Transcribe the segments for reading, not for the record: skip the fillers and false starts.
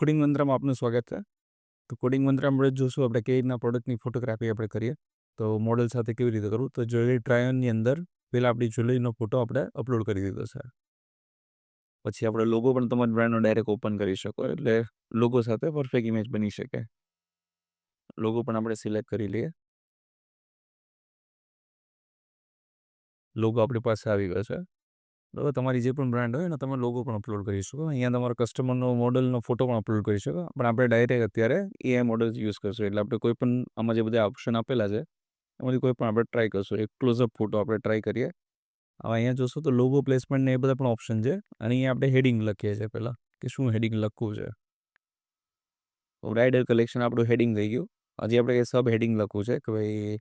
Coding મંત્રમાં આપનું સ્વાગત છે. તો કોડિંગ મંત્રમાં આપણે જોશું આપણે કેવી રીતના પ્રોડક્ટની ફોટોગ્રાફી આપણે કરીએ. તો મોડલ સાથે કેવી રીતે કરવું. તો જ્વેલરી ટ્રાયલની અંદર પહેલાં આપણી જ્વેલરીનો ફોટો આપણે અપલોડ કરી દીધો છે. પછી આપણે લોગો પણ તમારા બ્રાન્ડનો ડાયરેક્ટ ઓપન કરી શકો, એટલે લોગો સાથે પરફેક્ટ ઇમેજ બની શકે. લોગો પણ આપણે સિલેક્ટ કરી લઈએ. લોગો આપણી પાસે આવી ગયો છે. બરાબર, તમારી જે પણ બ્રાન્ડ હોય ને તમે લોગો પણ અપલોડ કરી શકો. અહીંયા તમારા કસ્ટમરનો મોડલનો ફોટો પણ અપલોડ કરી શકો. પણ આપણે ડાયરેક્ટ અત્યારે એઆઈ મોડલ્સ યુઝ કરશું. એટલે આપણે કોઈ પણ આમાં જે બધા ઓપ્શન આપેલા છે એમાંથી કોઈ પણ આપણે ટ્રાય કરશું. એક ક્લોઝઅપ ફોટો આપણે ટ્રાય કરીએ. હવે અહીંયા જોશો તો લોગો પ્લેસમેન્ટ ને એ બધા પણ ઓપ્શન છે. અને અહીંયા આપણે હેડિંગ લખીએ છીએ પહેલાં કે શું હેડિંગ લખવું છે. બ્રાઇડલ કલેક્શન આપણું હેડિંગ થઈ ગયું. હજી આપણે સબ હેડિંગ લખવું છે કે ભાઈ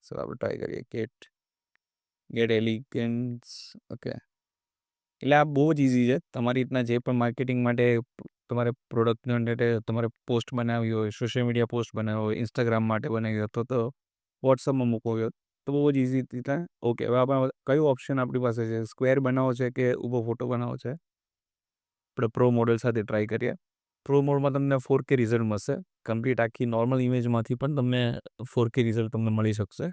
સર આપણે ટ્રાય કરીએ ગેટ એલિગન્સ. ઓકે, એટલે આ બહુ જ ઇઝી છે. તમારી રીતના જે પણ માર્કેટિંગ માટે તમારે પ્રોડક્ટને માટે તમારે પોસ્ટ બનાવવી હોય, સોશિયલ મીડિયા પોસ્ટ બનાવવી હોય, ઇન્સ્ટાગ્રામ માટે બનાવી હોય તો વોટ્સઅપમાં મૂકવો હોય તો બહુ જ ઇઝી રીતે. ઓકે, હવે આપણે કયું ઓપ્શન આપણી પાસે છે, સ્ક્વેર બનાવો છે કે ઊભો ફોટો બનાવો છે. આપણે પ્રો મોડલ સાથે ટ્રાય કરીએ. પ્રો મોડમાં તમને 4K રિઝલ્ટ મળશે. કમ્પ્લીટ આખી નોર્મલ ઇમેજમાંથી પણ તમને 4K રિઝલ્ટ તમને મળી શકશે.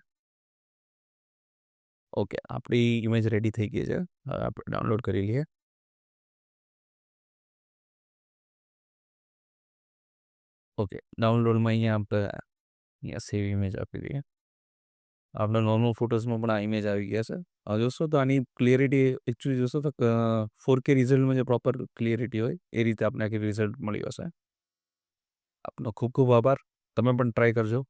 ઓકે, આપણી ઇમેજ રેડી થઈ ગઈ છે. આપણે ડાઉનલોડ કરી લઈએ. ઓકે, ડાઉનલોડમાં અહીંયા સેવ ઇમેજ આપી દઈએ. આપણા નોર્મલ ફોટોઝમાં પણ આ ઇમેજ આવી ગયા છે. હવે જોશો તો આની ક્લિયરિટી એકચ્યુઅલી જોશો તો 4K રિઝલ્ટમાં જે પ્રોપર ક્લિયરિટી હોય એ રીતે આપણે આખી રિઝલ્ટ મળી હશે. આપનો ખૂબ ખૂબ આભાર. તમે પણ ટ્રાય કરજો.